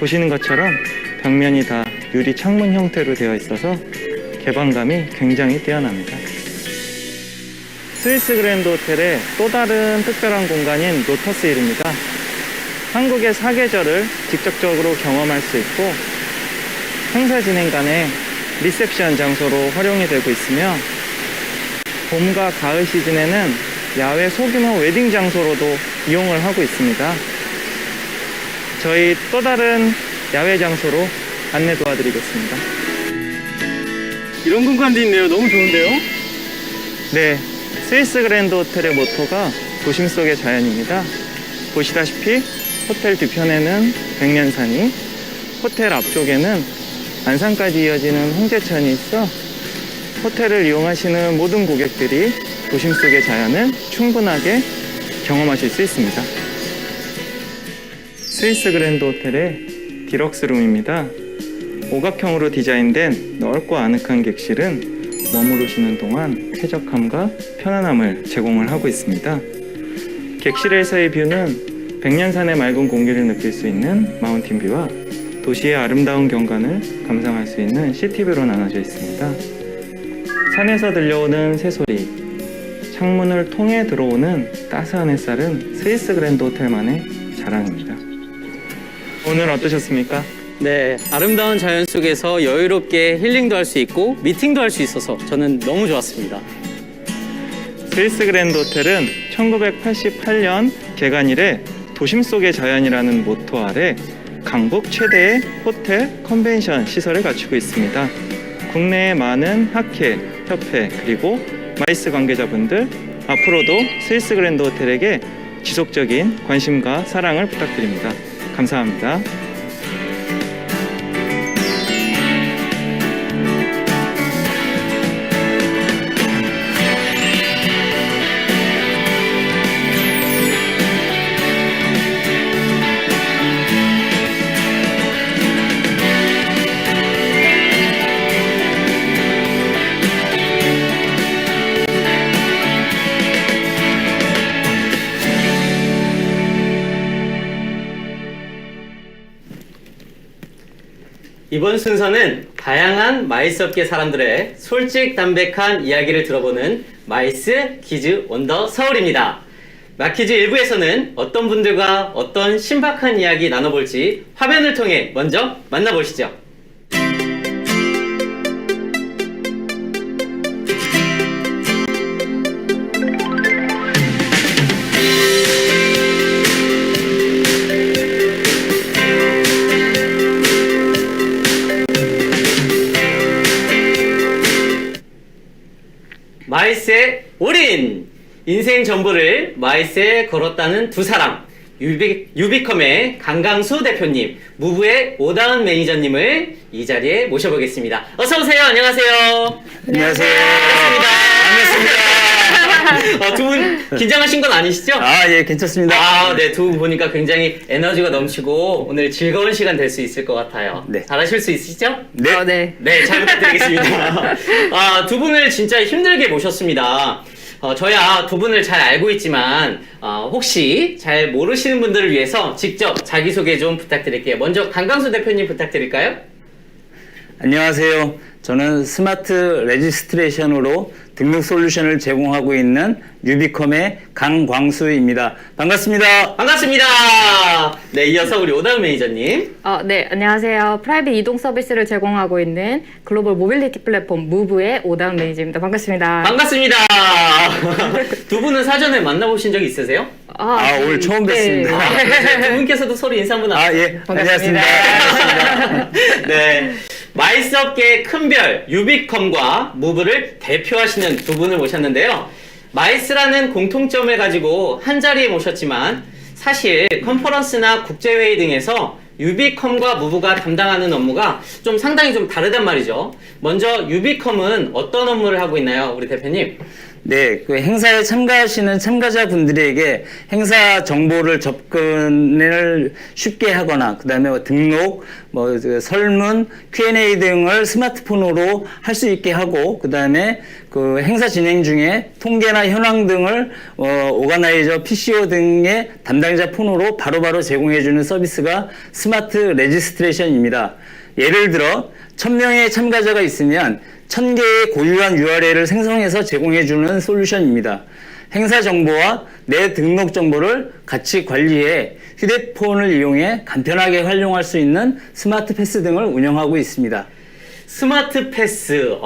보시는 것처럼 벽면이 다 유리 창문 형태로 되어 있어서 개방감이 굉장히 뛰어납니다. 스위스 그랜드 호텔의 또 다른 특별한 공간인 로터스 힐입니다. 한국의 사계절을 직접적으로 경험할 수 있고 행사 진행간에 리셉션 장소로 활용이 되고 있으며 봄과 가을 시즌에는 야외 소규모 웨딩 장소로도 이용을 하고 있습니다. 저희 또 다른 야외 장소로 안내 도와드리겠습니다. 이런 공간도 있네요. 너무 좋은데요? 네, 스위스 그랜드 호텔의 모토가 도심 속의 자연입니다. 보시다시피 호텔 뒤편에는 백년산이, 호텔 앞쪽에는 안산까지 이어지는 홍제천이 있어 호텔을 이용하시는 모든 고객들이 도심 속의 자연을 충분하게 경험하실 수 있습니다. 스위스 그랜드 호텔의 디럭스룸입니다. 오각형으로 디자인된 넓고 아늑한 객실은 머무르시는 동안 쾌적함과 편안함을 제공을 하고 있습니다. 객실에서의 뷰는 백년산의 맑은 공기를 느낄 수 있는 마운틴뷰와 도시의 아름다운 경관을 감상할 수 있는 시티뷰로 나눠져 있습니다. 산에서 들려오는 새소리, 창문을 통해 들어오는 따스한 햇살은 스위스 그랜드 호텔만의 자랑입니다. 오늘 어떠셨습니까? 네, 아름다운 자연 속에서 여유롭게 힐링도 할 수 있고 미팅도 할 수 있어서 저는 너무 좋았습니다. 스위스 그랜드 호텔은 1988년 개관 이래 도심 속의 자연이라는 모토 아래 강북 최대의 호텔 컨벤션 시설을 갖추고 있습니다. 국내의 많은 학회, 협회, 그리고 마이스 관계자분들, 앞으로도 스위스 그랜드 호텔에게 지속적인 관심과 사랑을 부탁드립니다. 감사합니다. 이번 순서는 다양한 마이스업계 사람들의 솔직담백한 이야기를 들어보는 마이스 키즈 원더 서울입니다. 마키즈 1부에서는 어떤 분들과 어떤 신박한 이야기 나눠볼지 화면을 통해 먼저 만나보시죠. 마이스의 올인! 인생 전부를 마이스에 걸었다는 두 사람, 유비컴의 강강수 대표님, 무브의 오다은 매니저님을 이 자리에 모셔보겠습니다. 어서오세요. 안녕하세요. 안녕하세요. 반갑습니다. 두 분 긴장하신 건 아니시죠? 예, 괜찮습니다. 네, 두 분 보니까 굉장히 에너지가 넘치고 오늘 즐거운 시간 될 수 있을 것 같아요. 네. 잘하실 수 있으시죠? 네. 네. 네, 잘 부탁드리겠습니다. 두 분을 진짜 힘들게 모셨습니다. 저야 두 분을 잘 알고 있지만 혹시 잘 모르시는 분들을 위해서 직접 자기소개 좀 부탁드릴게요. 먼저 강강수 대표님 부탁드릴까요? 안녕하세요. 저는 스마트 레지스트레이션으로 등록 솔루션을 제공하고 있는 유비컴의 강광수입니다. 반갑습니다. 반갑습니다. 네, 이어서 우리 오다은 매니저님. 네, 안녕하세요. 프라이빗 이동 서비스를 제공하고 있는 글로벌 모빌리티 플랫폼 무브의 오다은 매니저입니다. 반갑습니다. 반갑습니다. 두 분은 사전에 만나보신 적 있으세요? 오늘 처음 뵙습니다. 두 분께서도 서로 인사 한번 예, 반갑습니다. 안녕하십니까. 네. 마이스업계의 큰별 유비컴과 무브를 대표하시는 두 분을 모셨는데요. 마이스라는 공통점을 가지고 한자리에 모셨지만 사실 컨퍼런스나 국제회의 등에서 유비컴과 무브가 담당하는 업무가 상당히 좀 다르단 말이죠. 먼저 유비컴은 어떤 업무를 하고 있나요, 우리 대표님? 네, 그 행사에 참가하시는 참가자분들에게 행사 정보를 접근을 쉽게 하거나, 그 다음에 뭐 등록, 그 설문, Q&A 등을 스마트폰으로 할 수 있게 하고, 그 다음에 그 행사 진행 중에 통계나 현황 등을 오가나이저, PCO 등의 담당자 폰으로 바로바로 제공해주는 서비스가 스마트 레지스트레이션입니다. 예를 들어 1000명의 참가자가 있으면 1000개의 고유한 URL을 생성해서 제공해주는 솔루션입니다. 행사 정보와 내 등록 정보를 같이 관리해 휴대폰을 이용해 간편하게 활용할 수 있는 스마트 패스 등을 운영하고 있습니다. 스마트 패스.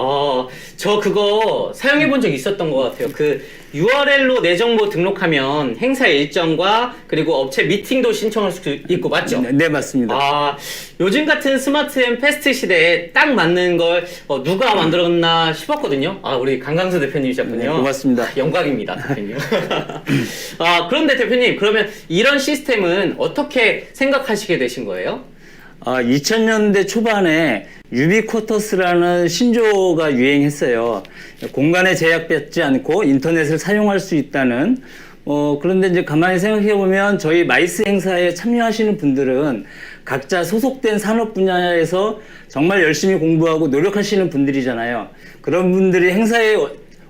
저 그거 사용해 본 적 있었던 것 같아요. 그 URL로 내 정보 등록하면 행사 일정과 그리고 업체 미팅도 신청할 수 있고, 맞죠? 네, 맞습니다. 요즘 같은 스마트 앤 패스트 시대에 딱 맞는 걸 누가 만들었나 싶었거든요. 우리 강강수 대표님이셨군요. 네, 고맙습니다. 영광입니다, 대표님. 그런데 대표님, 그러면 이런 시스템은 어떻게 생각하시게 되신 거예요? 2000년대 초반에 유비쿼터스라는 신조어가 유행했어요. 공간에 제약받지 않고 인터넷을 사용할 수 있다는. 그런데 이제 가만히 생각해 보면 저희 마이스 행사에 참여하시는 분들은 각자 소속된 산업 분야에서 정말 열심히 공부하고 노력하시는 분들이잖아요. 그런 분들이 행사에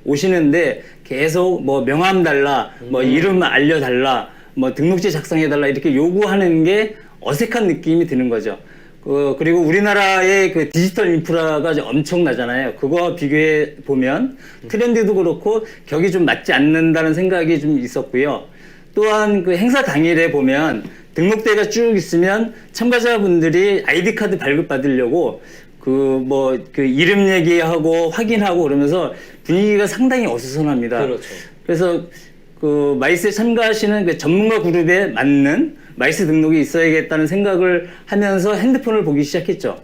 오시는데 계속 뭐 명함 달라, 뭐 이름 알려달라, 뭐 등록지 작성해달라 이렇게 요구하는 게 어색한 느낌이 드는 거죠. 그리고 우리나라의 그 디지털 인프라가 엄청나잖아요. 그거와 비교해 보면 트렌드도 그렇고 격이 좀 맞지 않는다는 생각이 좀 있었고요. 또한 그 행사 당일에 보면 등록대가 쭉 있으면 참가자분들이 아이디 카드 발급받으려고 그 이름 얘기하고 확인하고 그러면서 분위기가 상당히 어수선합니다. 그렇죠. 그래서 그 마이스에 참가하시는 그 전문가 그룹에 맞는 마이스 등록이 있어야겠다는 생각을 하면서 핸드폰을 보기 시작했죠.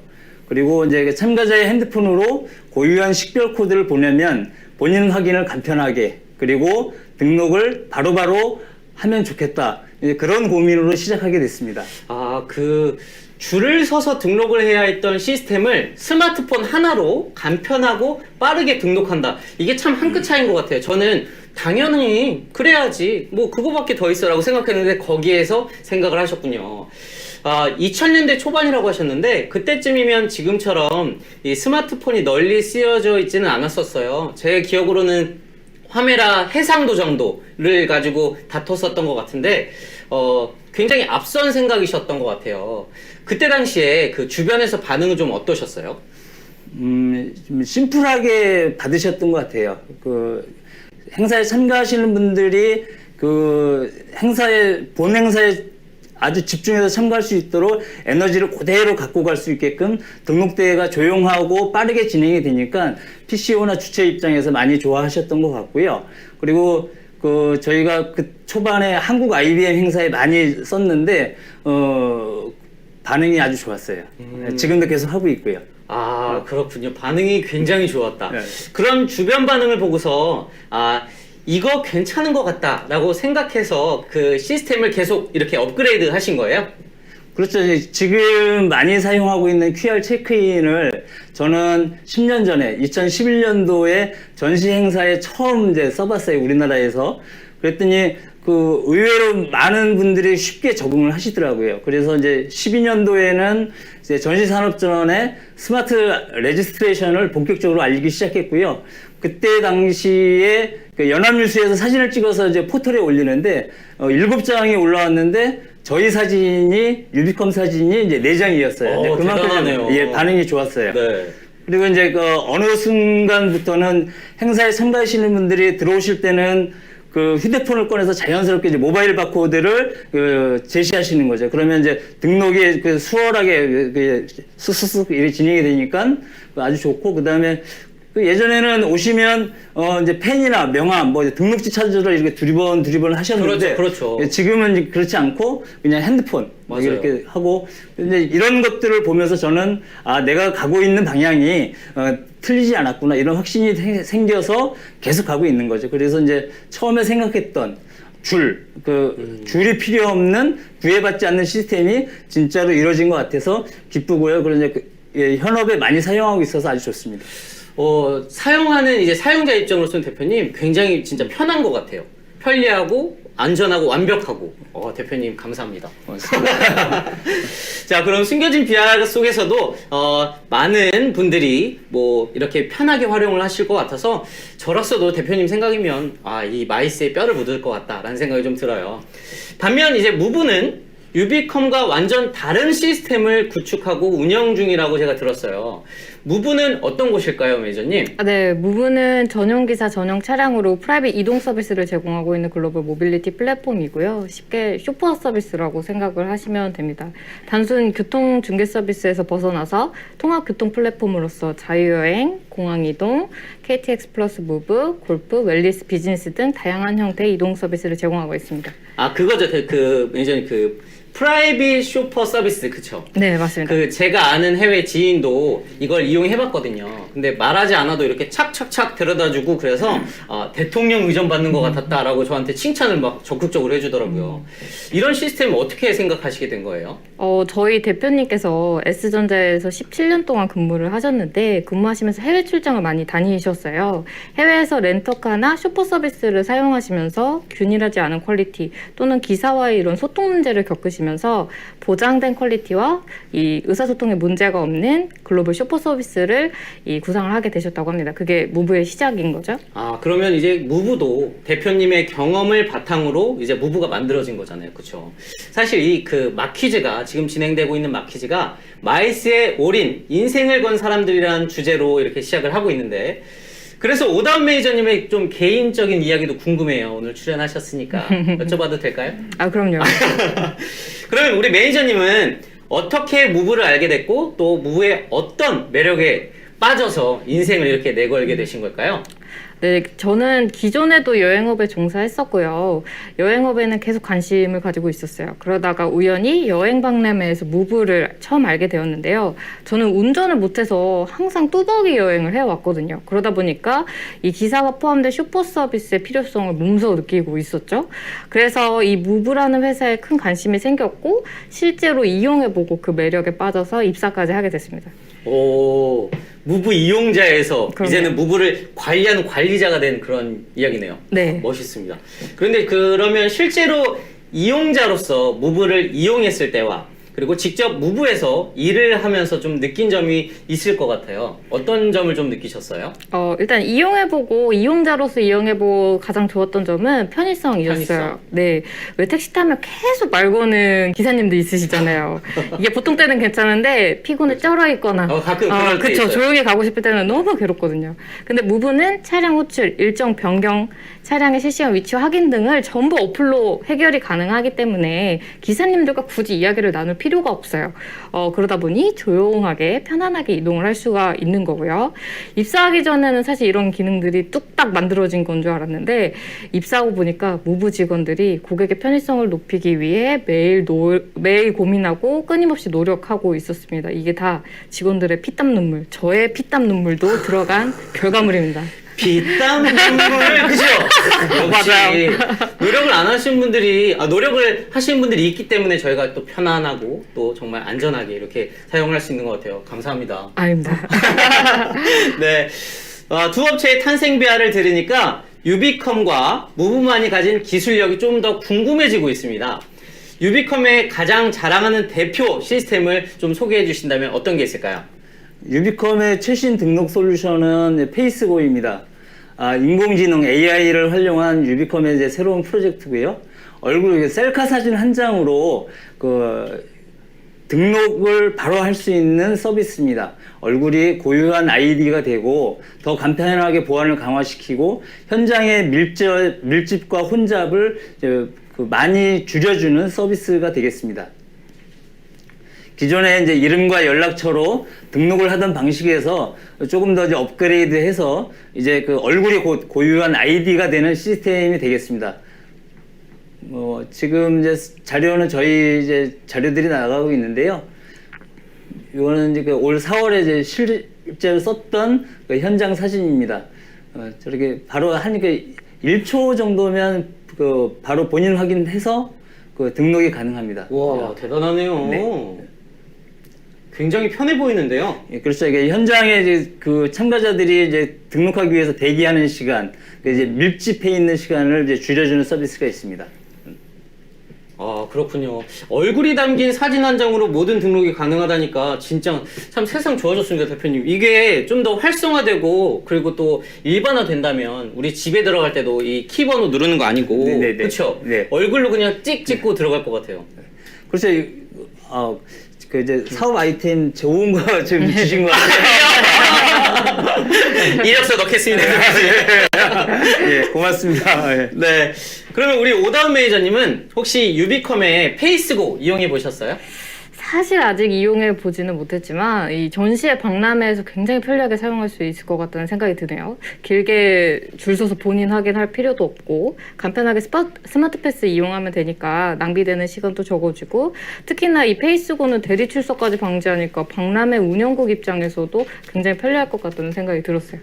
그리고 이제 그 참가자의 핸드폰으로 고유한 식별 코드를 보내면 본인 확인을 간편하게, 그리고 등록을 바로바로 하면 좋겠다. 그런 고민으로 시작하게 됐습니다. 그 줄을 서서 등록을 해야 했던 시스템을 스마트폰 하나로 간편하고 빠르게 등록한다. 이게 참 한 끗 차이인 것 같아요. 저는 당연히 그래야지 뭐 그거밖에 더 있어라고 생각했는데 거기에서 생각을 하셨군요. 2000년대 초반이라고 하셨는데 그때쯤이면 지금처럼 이 스마트폰이 널리 쓰여져 있지는 않았었어요. 제 기억으로는 화메라 해상도 정도를 가지고 다퉜었던 것 같은데 굉장히 앞선 생각이셨던 것 같아요. 그때 당시에 그 주변에서 반응은 좀 어떠셨어요? 좀 심플하게 받으셨던 것 같아요. 그 행사에 참가하시는 분들이 그 본 행사에 아주 집중해서 참가할 수 있도록 에너지를 그대로 갖고 갈 수 있게끔 등록대회가 조용하고 빠르게 진행이 되니까 PCO나 주최 입장에서 많이 좋아하셨던 것 같고요. 그리고 그 저희가 그 초반에 한국 IBM 행사에 많이 썼는데 반응이 아주 좋았어요. 지금도 계속 하고 있고요. 그렇군요. 반응이 굉장히 좋았다. 네. 그런 주변 반응을 보고서 이거 괜찮은 것 같다라고 생각해서 그 시스템을 계속 이렇게 업그레이드 하신 거예요? 그렇죠. 지금 많이 사용하고 있는 QR 체크인을 저는 10년 전에 2011년도에 전시 행사에 처음 이제 써봤어요. 우리나라에서. 그랬더니 그 의외로 많은 분들이 쉽게 적응을 하시더라고요. 그래서 이제 12년도에는 이제 전시산업전에 스마트 레지스트레이션을 본격적으로 알리기 시작했고요. 그때 당시에 그 연합뉴스에서 사진을 찍어서 이제 포털에 올리는데 7장이 올라왔는데 저희 사진이 유비컴 사진이 이제 4장이었어요. 그만큼 반응이 좋았어요. 네. 그리고 이제 그 어느 순간부터는 행사에 참가하시는 분들이 들어오실 때는 그 휴대폰을 꺼내서 자연스럽게 이제 모바일 바코드를 제시하시는 거죠. 그러면 이제 등록이 그 수월하게 쑥쑥쑥 이렇게 진행이 되니까 아주 좋고, 그 다음에 예전에는 오시면 이제 펜이나 명함, 뭐 등록지 찾으러 이렇게 두리번 하셨는데, 그렇죠. 지금은 그렇지 않고 그냥 핸드폰 이렇게 하고, 근데 이런 것들을 보면서 저는 내가 가고 있는 방향이 틀리지 않았구나 이런 확신이 생겨서 계속 가고 있는 거죠. 그래서 이제 처음에 생각했던 줄이 필요 없는 구애받지 않는 시스템이 진짜로 이루어진 것 같아서 기쁘고요. 그래서 이제 현업에 많이 사용하고 있어서 아주 좋습니다. 사용하는 이제 사용자 입장으로서는 대표님 굉장히 진짜 편한 것 같아요. 편리하고 안전하고 완벽하고. 대표님 감사합니다. 자, 그럼 숨겨진 비하 속에서도 많은 분들이 뭐 이렇게 편하게 활용을 하실 것 같아서 저로서도 대표님 생각이면 이 마이스에 뼈를 묻을 것 같다라는 생각이 좀 들어요. 반면 이제 무브는 유비컴과 완전 다른 시스템을 구축하고 운영 중이라고 제가 들었어요. 무브는 어떤 곳일까요, 매니저님? 네, 무브는 전용 기사 전용 차량으로 프라이빗 이동 서비스를 제공하고 있는 글로벌 모빌리티 플랫폼이고요. 쉽게 쇼퍼 서비스라고 생각을 하시면 됩니다. 단순 교통 중개 서비스에서 벗어나서 통합 교통 플랫폼으로서 자유여행, 공항 이동, KTX 플러스 무브, 골프, 웰리스 비즈니스 등 다양한 형태의 이동 서비스를 제공하고 있습니다. 그거죠. 매니저님 프라이빗 쇼퍼 서비스, 그쵸? 네, 맞습니다. 제가 아는 해외 지인도 이걸 이용해봤거든요. 근데 말하지 않아도 이렇게 착착착 데려다주고 그래서 대통령 의전 받는 것 같았다라고 저한테 칭찬을 막 적극적으로 해주더라고요. 이런 시스템 어떻게 생각하시게 된 거예요? 저희 대표님께서 S전자에서 17년 동안 근무를 하셨는데 근무하시면서 해외 출장을 많이 다니셨어요. 해외에서 렌터카나 쇼퍼 서비스를 사용하시면서 균일하지 않은 퀄리티 또는 기사와의 이런 소통 문제를 겪으시면서 보장된 퀄리티와 이 의사소통에 문제가 없는 글로벌 쇼퍼 서비스를 구상을 하게 되셨다고 합니다. 그게 무브의 시작인 거죠. 그러면 이제 무브도 대표님의 경험을 바탕으로 이제 무브가 만들어진 거잖아요. 그쵸? 사실 마퀴즈가 지금 진행되고 있는 마퀴즈가 마이스에 올인, 인생을 건 사람들이라는 주제로 이렇게 시작을 하고 있는데 그래서 오다운 매니저님의 좀 개인적인 이야기도 궁금해요. 오늘 출연하셨으니까 여쭤봐도 될까요? 그럼요. 그러면 우리 매니저님은 어떻게 무브를 알게 됐고 또 무브의 어떤 매력에 빠져서 인생을 이렇게 내걸게 되신 걸까요? 네, 저는 기존에도 여행업에 종사했었고요. 여행업에는 계속 관심을 가지고 있었어요. 그러다가 우연히 여행 박람회에서 무브를 처음 알게 되었는데요. 저는 운전을 못해서 항상 뚜벅이 여행을 해왔거든요. 그러다 보니까 이 기사가 포함된 슈퍼 서비스의 필요성을 몸소 느끼고 있었죠. 그래서 이 무브라는 회사에 큰 관심이 생겼고 실제로 이용해보고 그 매력에 빠져서 입사까지 하게 됐습니다. 무브 이용자에서 그럼요. 이제는 무브를 관리하는 관리자가 된 그런 이야기네요. 네. 멋있습니다. 그런데 그러면 실제로 이용자로서 무브를 이용했을 때와 그리고 직접 무브에서 일을 하면서 좀 느낀 점이 있을 것 같아요. 어떤 점을 좀 느끼셨어요? 일단 이용해보고 이용자로서 이용해보고 가장 좋았던 점은 편의성이었어요. 편의성. 네, 왜 택시 타면 계속 말 거는 기사님도 있으시잖아요. 이게 보통 때는 괜찮은데 피곤에 쩔어 있거나 가끔 그럴 때 그쵸, 있어요. 조용히 가고 싶을 때는 너무 괴롭거든요. 근데 무브는 차량 호출, 일정 변경, 차량의 실시간 위치 확인 등을 전부 어플로 해결이 가능하기 때문에 기사님들과 굳이 이야기를 나눌 필요가 없어요. 그러다 보니 조용하게 편안하게 이동을 할 수가 있는 거고요. 입사하기 전에는 사실 이런 기능들이 뚝딱 만들어진 건 줄 알았는데 입사하고 보니까 무브 직원들이 고객의 편의성을 높이기 위해 매일 고민하고 끊임없이 노력하고 있었습니다. 이게 다 직원들의 피땀 눈물, 저의 피땀 눈물도 들어간 결과물입니다. 피땀 눈물 그죠? 역시 노력을 안 하신 분들이 노력을 하시는 분들이 있기 때문에 저희가 또 편안하고 또 정말 안전하게 이렇게 사용할 수 있는 것 같아요. 감사합니다. 아닙니다. 네, 두 업체의 탄생 비하를 들으니까 유비컴과 무브만이 가진 기술력이 좀 더 궁금해지고 있습니다. 유비컴의 가장 자랑하는 대표 시스템을 좀 소개해 주신다면 어떤 게 있을까요? 유비컴의 최신 등록 솔루션은 페이스고입니다. 인공지능 AI를 활용한 유비컴의 이제 새로운 프로젝트고요. 얼굴 셀카 사진 한 장으로 등록을 바로 할 수 있는 서비스입니다. 얼굴이 고유한 아이디가 되고 더 간편하게 보안을 강화시키고 현장의 밀집과 혼잡을 많이 줄여주는 서비스가 되겠습니다. 기존에 이제 이름과 연락처로 등록을 하던 방식에서 조금 더 이제 업그레이드해서 이제 얼굴이 고유한 아이디가 되는 시스템이 되겠습니다. 지금 이제 자료는 저희 이제 자료들이 나가고 있는데요. 이거는 이제 올 4월에 이제 실제로 썼던 현장 사진입니다. 저렇게 바로 한 1초 정도면 바로 본인 확인해서 등록이 가능합니다. 와, 대단하네요. 네. 굉장히 편해 보이는데요. 예, 그렇죠. 이게 현장에 이제 그 참가자들이 이제 등록하기 위해서 대기하는 시간, 이제 밀집해 있는 시간을 이제 줄여주는 서비스가 있습니다. 아, 그렇군요. 얼굴이 담긴 사진 한 장으로 모든 등록이 가능하다니까 진짜 참 세상 좋아졌습니다, 대표님. 이게 좀 더 활성화되고 그리고 또 일반화 된다면 우리 집에 들어갈 때도 이 키번호 누르는 거 아니고 네네네. 그렇죠? 네. 얼굴로 그냥 찍 찍고 들어갈 것 같아요. 그렇죠. 그 이제 사업 아이템 좋은 거 지금 주신 것 같아요. 이력서 넣겠습니다. 예, 고맙습니다. 예. 네. 그러면 우리 오다운 매니저님은 혹시 유비컴의 페이스고 이용해 보셨어요? 사실 아직 이용해 보지는 못했지만 이 전시회 박람회에서 굉장히 편리하게 사용할 수 있을 것 같다는 생각이 드네요. 길게 줄 서서 본인 확인할 필요도 없고 간편하게 스마트 패스 이용하면 되니까 낭비되는 시간도 적어지고 특히나 이 페이스고는 대리 출석까지 방지하니까 박람회 운영국 입장에서도 굉장히 편리할 것 같다는 생각이 들었어요.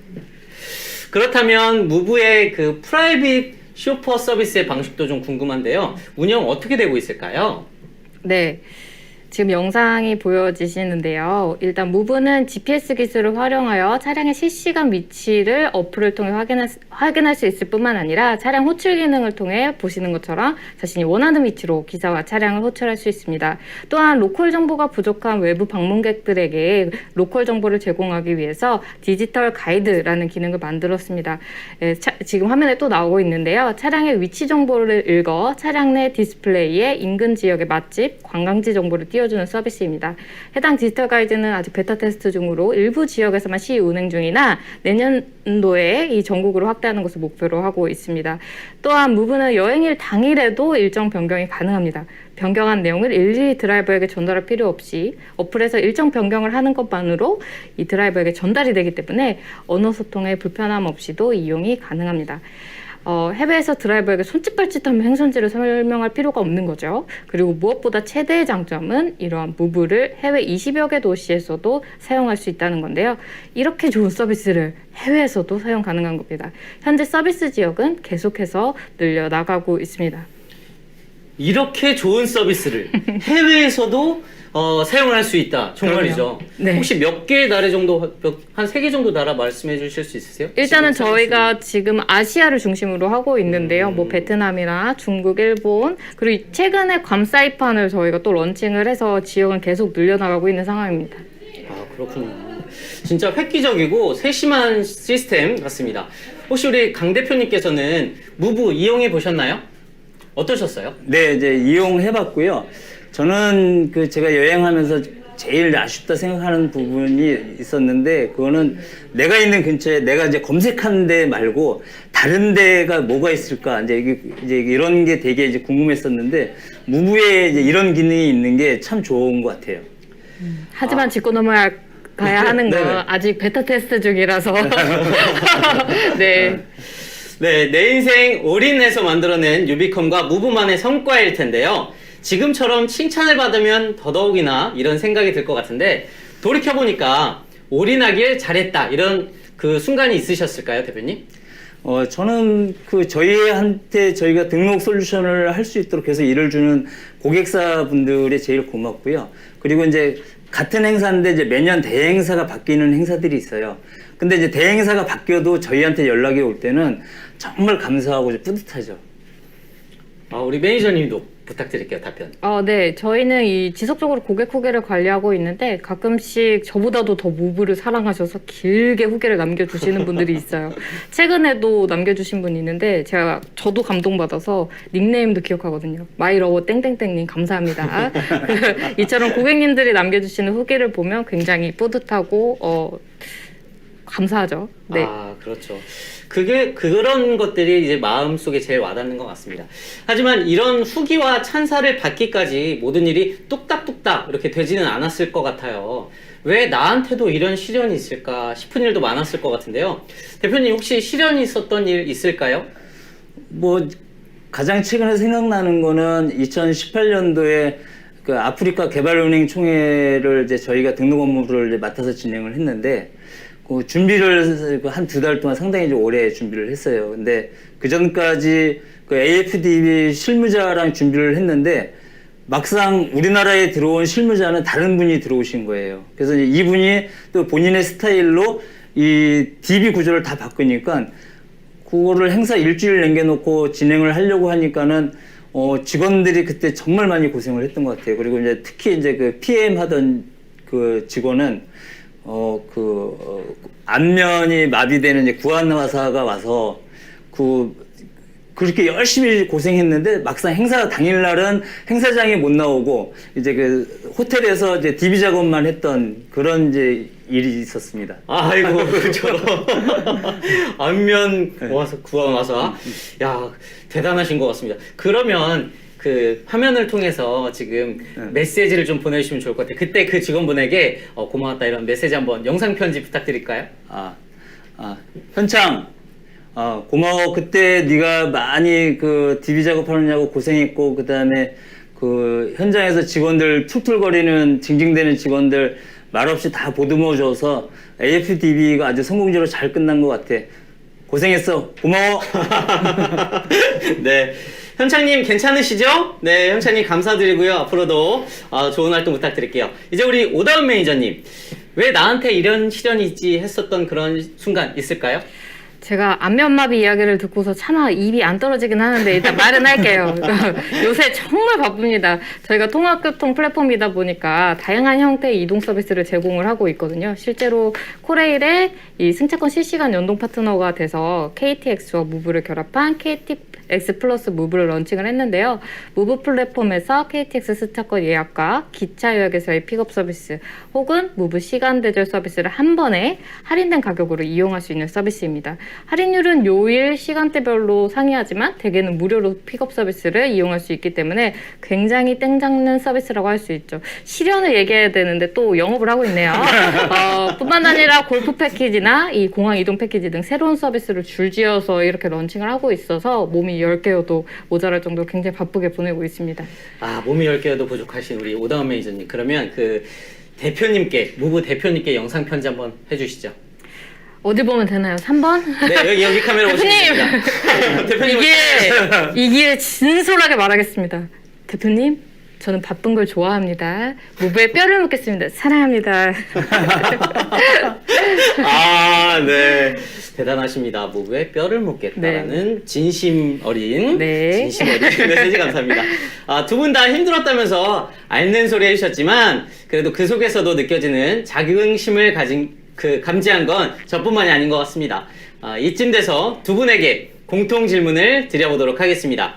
그렇다면 무브의 그 프라이빗 쇼퍼 서비스의 방식도 좀 궁금한데요. 운영 어떻게 되고 있을까요? 네. 지금 영상이 보여지시는데요. 일단 무브는 GPS 기술을 활용하여 차량의 실시간 위치를 어플을 통해 확인할 수 있을 뿐만 아니라 차량 호출 기능을 통해 보시는 것처럼 자신이 원하는 위치로 기사와 차량을 호출할 수 있습니다. 또한 로컬 정보가 부족한 외부 방문객들에게 로컬 정보를 제공하기 위해서 디지털 가이드라는 기능을 만들었습니다. 지금 화면에 또 나오고 있는데요. 차량의 위치 정보를 읽어 차량 내 디스플레이에 인근 지역의 맛집, 관광지 정보를 띄워주는 서비스입니다. 해당 디지털 가이드는 아직 베타 테스트 중으로 일부 지역에서만 시위 운행 중이나 내년도에 이 전국으로 확대하는 것을 목표로 하고 있습니다. 또한 무브는 여행일 당일에도 일정 변경이 가능합니다. 변경한 내용을 일일이 드라이버에게 전달할 필요 없이 어플에서 일정 변경을 하는 것만으로 이 드라이버에게 전달이 되기 때문에 언어 소통에 불편함 없이도 이용이 가능합니다. 해외에서 드라이버에게 손짓발짓하며 행선지를 설명할 필요가 없는 거죠. 그리고 무엇보다 최대의 장점은 이러한 무브를 해외 20여 개 도시에서도 사용할 수 있다는 건데요. 이렇게 좋은 서비스를 해외에서도 사용 가능한 겁니다. 현재 서비스 지역은 계속해서 늘려나가고 있습니다. 이렇게 좋은 서비스를 해외에서도 사용을 할 수 있다. 정말이죠. 네. 혹시 몇 개의 나라 정도, 한 3개 정도 나라 말씀해 주실 수 있으세요? 일단은 지금 저희가 지금 아시아를 중심으로 하고 있는데요. 뭐 베트남이나 중국, 일본, 그리고 최근에 괌 사이판을 저희가 또 런칭을 해서 지역은 계속 늘려나가고 있는 상황입니다. 아, 그렇군요. 진짜 획기적이고 세심한 시스템 같습니다. 혹시 우리 강 대표님께서는 무브 이용해 보셨나요? 어떠셨어요? 네, 이제 이용해봤고요. 저는 그 제가 여행하면서 제일 아쉽다 생각하는 부분이 있었는데 그거는 내가 있는 근처에 내가 이제 검색한 데 말고 다른 데가 뭐가 있을까 이제 이런 게 되게 이제 궁금했었는데 무브에 이제 이런 기능이 있는 게 참 좋은 것 같아요. 하지만 짚고 넘어야 가야 하는 건 네네. 아직 베타 테스트 중이라서 네. 네, 내 인생 올인해서 만들어낸 유비컴과 무브만의 성과일 텐데요. 지금처럼 칭찬을 받으면 더더욱이나 이런 생각이 들 것 같은데 돌이켜보니까 올인하길 잘했다 이런 그 순간이 있으셨을까요, 대표님? 저는 그 저희가 등록 솔루션을 할 수 있도록 해서 일을 주는 고객사 분들이 제일 고맙고요. 그리고 이제 같은 행사인데 이제 매년 대행사가 바뀌는 행사들이 있어요. 근데 이제 대행사가 바뀌어도 저희한테 연락이 올 때는 정말 감사하고 뿌듯하죠. 우리 매니저님도 부탁드릴게요, 답변. 네. 저희는 이 지속적으로 고객 후기를 관리하고 있는데 가끔씩 저보다도 더 무브를 사랑하셔서 길게 후기를 남겨주시는 분들이 있어요. 최근에도 남겨주신 분이 있는데 저도 감동받아서 닉네임도 기억하거든요. 마이러버 땡땡땡님 감사합니다. 이처럼 고객님들이 남겨주시는 후기를 보면 굉장히 뿌듯하고 감사하죠. 네. 그렇죠. 그런 것들이 이제 마음속에 제일 와닿는 것 같습니다. 하지만 이런 후기와 찬사를 받기까지 모든 일이 뚝딱뚝딱 이렇게 되지는 않았을 것 같아요. 왜 나한테도 이런 시련이 있을까 싶은 일도 많았을 것 같은데요. 대표님 혹시 시련이 있었던 일 있을까요? 가장 최근에 생각나는 거는 2018년도에 그 아프리카 개발은행 총회를 이제 저희가 등록 업무를 이제 맡아서 진행을 했는데 그 준비를 한 2달 동안 상당히 좀 오래 준비를 했어요. 근데 그 전까지 그 AFDB 실무자랑 준비를 했는데 막상 우리나라에 들어온 실무자는 다른 분이 들어오신 거예요. 그래서 이제 이분이 또 본인의 스타일로 이 DB 구조를 다 바꾸니까 그거를 행사 일주일 남겨놓고 진행을 하려고 하니까는 직원들이 그때 정말 많이 고생을 했던 것 같아요. 그리고 이제 특히 이제 그 PM 하던 그 직원은 안면이 마비되는 이제 구안화사가 와서 그렇게 열심히 고생했는데 막상 행사 당일날은 행사장에 못 나오고 이제 그 호텔에서 이제 DB 작업만 했던 그런 이제 일이 있었습니다. 아이고, 저런. 안면 와서 구원 와서. 야, 대단하신 것 같습니다. 그러면 그 화면을 통해서 지금 메시지를 좀 보내주시면 좋을 것 같아요. 그때 그 직원분에게 고마웠다 이런 메시지 한번 영상 편지 부탁드릴까요? 현창, 고마워. 그때 네가 많이 그 DB 작업하느냐고 고생했고, 그 다음에 그 현장에서 직원들 툴툴거리는 징징대는 직원들 말없이 다 보듬어줘서 AFDB가 아주 성공적으로 잘 끝난 것 같아. 고생했어. 고마워. 네. 현창님 괜찮으시죠? 네, 현창님 감사드리고요. 앞으로도 좋은 활동 부탁드릴게요. 이제 우리 오다운 매니저님. 왜 나한테 이런 시련이 있지 했었던 그런 순간 있을까요? 제가 안면마비 이야기를 듣고서 차마 입이 안 떨어지긴 하는데 일단 말은 할게요. 요새 정말 바쁩니다. 저희가 통합교통 플랫폼이다 보니까 다양한 형태의 이동 서비스를 제공을 하고 있거든요. 실제로 코레일의 이 승차권 실시간 연동 파트너가 돼서 KTX와 무브를 결합한 KTX 플러스 무브를 런칭을 했는데요. 무브 플랫폼에서 KTX 승차권 예약과 기차 요약에서의 픽업 서비스 혹은 무브 시간 대절 서비스를 한 번에 할인된 가격으로 이용할 수 있는 서비스입니다. 할인율은 요일 시간대별로 상이하지만 대개는 무료로 픽업 서비스를 이용할 수 있기 때문에 굉장히 땡잡는 서비스라고 할 수 있죠. 실현을 얘기해야 되는데 또 영업을 하고 있네요. 뿐만 아니라 골프 패키지나 이 공항 이동 패키지 등 새로운 서비스를 줄지어서 이렇게 런칭을 하고 있어서 몸이 10개여도 모자랄 정도로 굉장히 바쁘게 보내고 있습니다. 몸이 10개여도 부족하신 우리 오다운 매니저님. 그러면 그 대표님께, 무브 대표님께 영상 편지 한번 해주시죠. 어디 보면 되나요? 3번? 네, 여기 카메라 보시면 됩니다. 대표님. 이게 진솔하게 말하겠습니다. 대표님, 저는 바쁜 걸 좋아합니다. 무브에 뼈를 묻겠습니다. 사랑합니다. 네. 대단하십니다. 무브에 뼈를 묻겠다라는 진심 어린 메시지 감사합니다. 두 분 다 힘들었다면서 앓는 소리 해주셨지만 그래도 그 속에서도 느껴지는 자긍심을 감지한 건 저뿐만이 아닌 것 같습니다. 이쯤 돼서 두 분에게 공통 질문을 드려보도록 하겠습니다.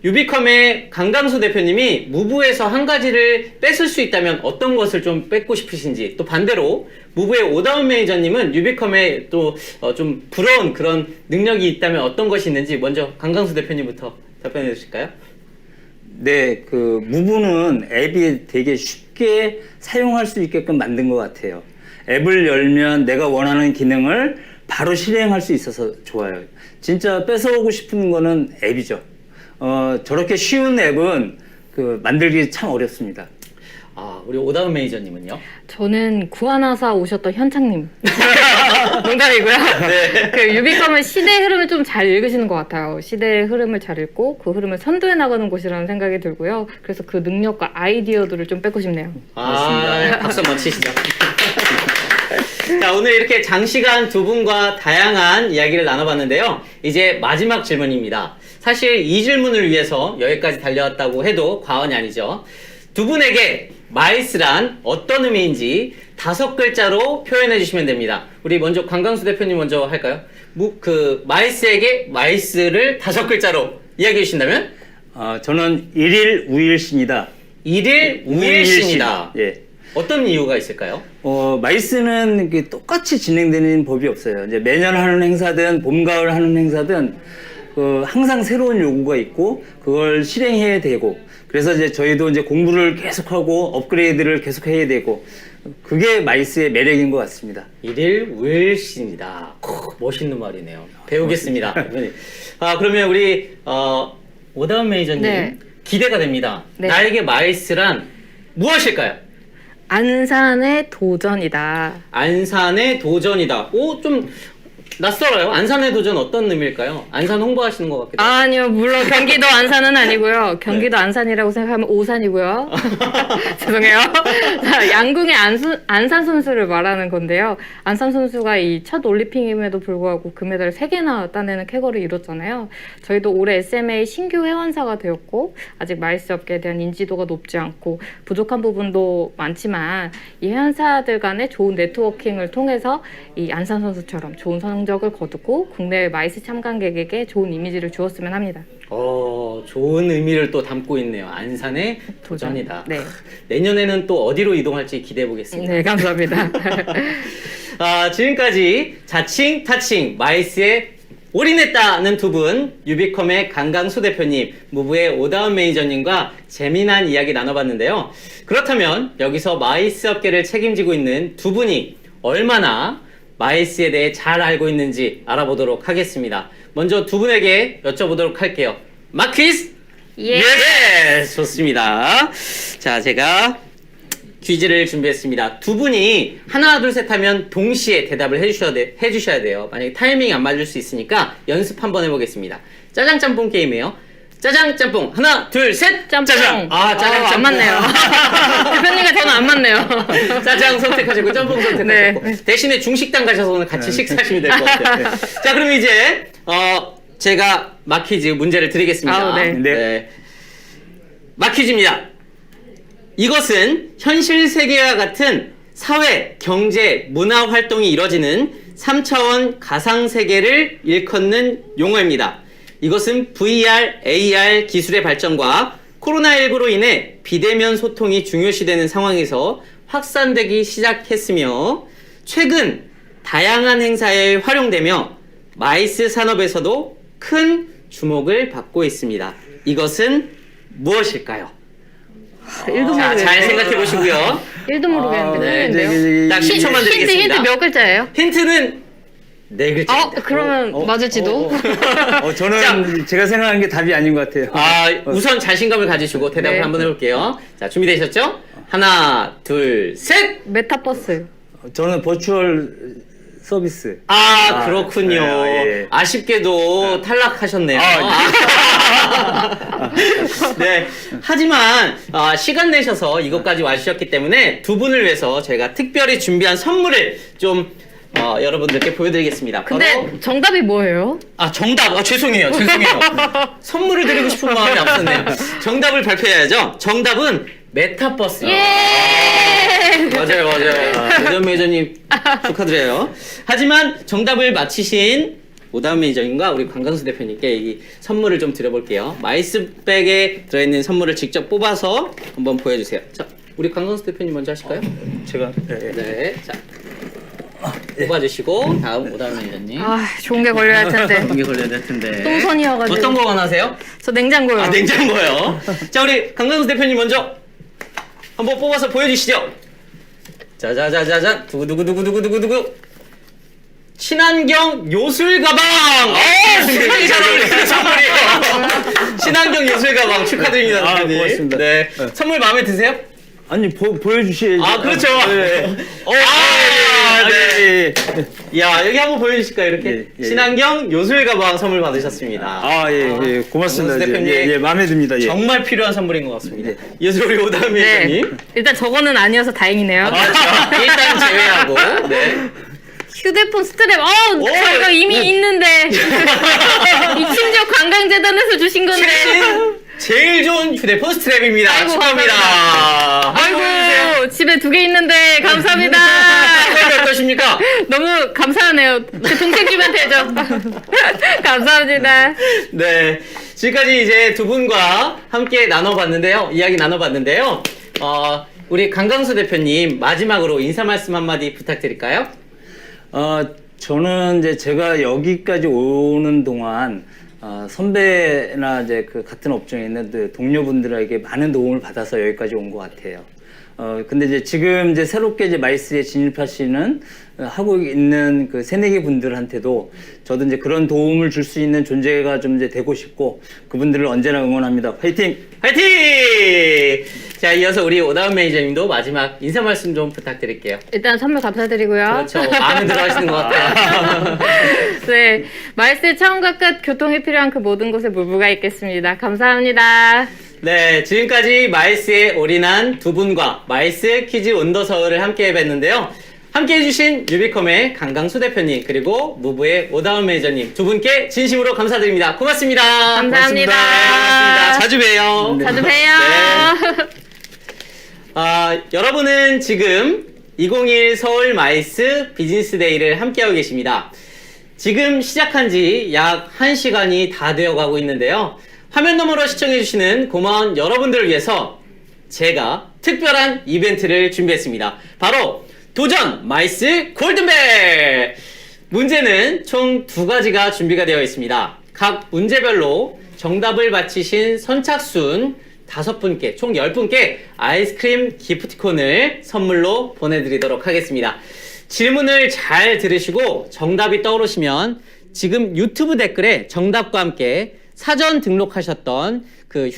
유비컴의 강강수 대표님이 무브에서 한 가지를 뺏을 수 있다면 어떤 것을 좀 뺏고 싶으신지, 또 반대로 무브의 오다운 매니저님은 유비컴에 또 좀 부러운 그런 능력이 있다면 어떤 것이 있는지 먼저 강강수 대표님부터 답변해 주실까요? 네, 그 무브는 앱이 되게 쉽게 사용할 수 있게끔 만든 것 같아요. 앱을 열면 내가 원하는 기능을 바로 실행할 수 있어서 좋아요. 진짜 뺏어오고 싶은 거는 앱이죠. 저렇게 쉬운 앱은 만들기 참 어렵습니다. 우리 오다운 매니저님은요? 저는 구하나사 오셨던 현창님. 농담이고요. 네. 그 유비컴은 시대의 흐름을 좀 잘 읽으시는 것 같아요. 시대의 흐름을 잘 읽고 그 흐름을 선도해 나가는 곳이라는 생각이 들고요. 그래서 그 능력과 아이디어들을 좀 뺏고 싶네요. 박수 한번 치시죠. 자, 오늘 이렇게 장시간 두 분과 다양한 이야기를 나눠봤는데요. 이제 마지막 질문입니다. 사실 이 질문을 위해서 여기까지 달려왔다고 해도 과언이 아니죠. 두 분에게 마이스란 어떤 의미인지 5글자로 표현해 주시면 됩니다. 우리 먼저 강강수 대표님 먼저 할까요? 마이스에게 마이스를 5글자로 이야기해 주신다면? 저는 일일 우일신이다. 일일 우일신이다. 예. 어떤 이유가 있을까요? 마이스는 이게 똑같이 진행되는 법이 없어요. 이제 매년 하는 행사든 봄, 가을 하는 행사든 항상 새로운 요구가 있고 그걸 실행해야 되고 그래서 이제 저희도 이제 공부를 계속하고 업그레이드를 계속해야 되고 그게 마이스의 매력인 것 같습니다. 일일 우일신이다. 멋있는 말이네요. 배우겠습니다. 그러면 우리 오다운 매니저님 네. 기대가 됩니다. 네. 나에게 마이스란 무엇일까요? 안산의 도전이다. 안산의 도전이다. 좀 낯설어요. 안산의 도전 어떤 의미일까요? 안산 홍보하시는 것 같기도 하고. 아니요, 물론 경기도 안산은 아니고요. 경기도 안산이라고 생각하면 오산이고요. 죄송해요. 자, 양궁의 안산 선수를 말하는 건데요. 안산 선수가 이 첫 올림픽임에도 불구하고 금메달을 3개나 따내는 쾌거를 이뤘잖아요. 저희도 올해 SMA 신규 회원사가 되었고 아직 마이스 업계에 대한 인지도가 높지 않고 부족한 부분도 많지만 이 회원사들 간의 좋은 네트워킹을 통해서 이 안산 선수처럼 좋은 성적을 거두고 국내 마이스 참관객에게 좋은 이미지를 주었으면 합니다. 좋은 의미를 또 담고 있네요. 안산의 도전이다. 네. 내년에는 또 어디로 이동할지 기대해 보겠습니다. 네, 감사합니다. 지금까지 자칭 타칭 마이스에 올인했다는 두 분, 유비컴의 강강수 대표님, 무브의 오다운 매니저님과 재미난 이야기 나눠봤는데요. 그렇다면 여기서 마이스 업계를 책임지고 있는 두 분이 얼마나 마이스에 대해 잘 알고 있는지 알아보도록 하겠습니다. 먼저 두 분에게 여쭤보도록 할게요. 마퀴즈? 예. 좋습니다. 자, 제가 퀴즈를 준비했습니다. 두 분이 하나, 둘, 셋 하면 동시에 대답을 해주셔야 돼요. 만약에 타이밍이 안 맞을 수 있으니까 연습 한번 해보겠습니다. 짜장 짬뽕 게임이에요. 짜장 짬뽕 하나, 둘, 셋. 짬뽕. 짜장. 짜장 안 짬뽕. 맞네요. 대표님과 저는 안 맞네요. 짜장 선택하시고 짬뽕 선택하셨고 네. 대신에 중식당 가셔서 오늘 같이 식사하시면 될 것 같아요. 자, 그럼 이제 제가 마퀴즈 문제를 드리겠습니다. 네. 마퀴즈입니다. 이것은 현실 세계와 같은 사회, 경제, 문화 활동이 이뤄지는 3차원 가상 세계를 일컫는 용어입니다. 이것은 VR, AR 기술의 발전과 코로나19로 인해 비대면 소통이 중요시되는 상황에서 확산되기 시작했으며 최근 다양한 행사에 활용되며 마이스 산업에서도 큰 주목을 받고 있습니다. 이것은 무엇일까요? 1도 자, 잘 모르겠는데. 생각해 보시고요. 1도 모르겠는데. 네. 모르겠는데요. 딱 10초만 드리겠습니다. 힌트 몇 글자예요? 힌트는 4글자입니다. 그러면 맞을지도. 저는 제가 생각하는 게 답이 아닌 것 같아요. 우선 자신감을 가지시고 대답을 네. 한번 해볼게요. 자, 준비되셨죠? 하나, 둘, 셋! 메타버스. 저는 버추얼 서비스. 그렇군요. 예. 아쉽게도 탈락하셨네요. 네. 하지만 시간 내셔서 이것까지 와주셨기 때문에 두 분을 위해서 제가 특별히 준비한 선물을 좀 여러분들께 보여드리겠습니다. 근데 바로 정답이 뭐예요? 정답. 죄송해요. 선물을 드리고 싶은 마음이 앞섰네요. 정답을 발표해야죠. 정답은 메타버스요. 맞아요. 오다운 매니저님 축하드려요. 하지만 정답을 맞히신 오다운 매니저님과 우리 강강수 대표님께 이 선물을 좀 드려볼게요. 마이스백에 들어있는 선물을 직접 뽑아서 한번 보여주세요. 자, 우리 강강수 대표님 먼저 하실까요? 제가 네. 자, 뽑아주시고 다음 오다운 매니저님. 좋은 게 걸려야 할 텐데. 이게 걸려야 될 텐데. 똥손이어가지고. 어떤 거 원하세요? 저 냉장고요. 냉장고요. 자, 우리 강강수 대표님 먼저 한번 뽑아서 보여주시죠. 짜자자자자, 두구두구두구두구두구. 친환경 요술 가방. 굉장히 잘 어울리는 선물이에요. 친환경 요술 가방 축하드립니다, 대표님. 고맙습니다. 네. 선물 마음에 드세요? 아니 보여주셔야죠. 그렇죠. 네. 네. 야, 여기 한번 보여주실까요? 이렇게 예. 친환경 요술 가방 선물 받으셨습니다. 예, 고맙습니다. 강강수 대표님. 예, 마음에 듭니다. 예. 정말 필요한 선물인 것 같습니다. 이어서 우리 오다운 매니저님. 일단 저거는 아니어서 다행이네요. 일단 제외하고. 네. 휴대폰 스트랩. 저희가 이미 있는데. 이 심지어 관광재단에서 주신 건데. 최신 제일 좋은 휴대폰 스트랩입니다. 아이고, 축하합니다. 아이고, 집에 2개 있는데 감사합니다. 소감이 어떠십니까? 너무 감사하네요. 제 동생 주면 되죠. 감사합니다. 네. 지금까지 이제 두 분과 함께 이야기 나눠봤는데요. 우리 강강수 대표님, 마지막으로 인사 말씀 한마디 부탁드릴까요? 저는 이제 제가 여기까지 오는 동안 선배나 이제 그 같은 업종에 있는 동료분들에게 많은 도움을 받아서 여기까지 온 것 같아요. 근데 이제 지금 이제 새롭게 이제 마이스에 진입하시는 하고 있는 그 새내기 분들한테도 저도 이제 그런 도움을 줄 수 있는 존재가 좀 이제 되고 싶고 그분들을 언제나 응원합니다. 파이팅! 화이팅! 자, 이어서 우리 오다운 매니저님도 마지막 인사 말씀 좀 부탁드릴게요. 일단 선물 감사드리고요. 그렇죠. 마음에 들어 하시는 것 같아요. 네, 마이스 처음과 끝 교통이 필요한 그 모든 곳에 물부가 있겠습니다. 감사합니다. 네, 지금까지 마이스에 올인한 두 분과 마이스 퀴즈 온더 서울을 함께 해봤는데요. 함께 해주신 유비컴의 강강수 대표님 그리고 무브의 오다운 매니저님 두 분께 진심으로 감사드립니다. 고맙습니다. 감사합니다. 고맙습니다. 자주 봬요. 자주 봬요. 여러분은 지금 2021 서울 마이스 비즈니스 데이를 함께하고 계십니다. 지금 시작한 지 약 1시간이 다 되어 가고 있는데요. 화면 너머로 시청해주시는 고마운 여러분들을 위해서 제가 특별한 이벤트를 준비했습니다. 바로 도전 마이스 골든벨! 문제는 총 2가지가 준비가 되어 있습니다. 각 문제별로 정답을 맞히신 선착순 5분께, 총 10분께 아이스크림 기프티콘을 선물로 보내드리도록 하겠습니다. 질문을 잘 들으시고 정답이 떠오르시면 지금 유튜브 댓글에 정답과 함께 사전 등록하셨던 그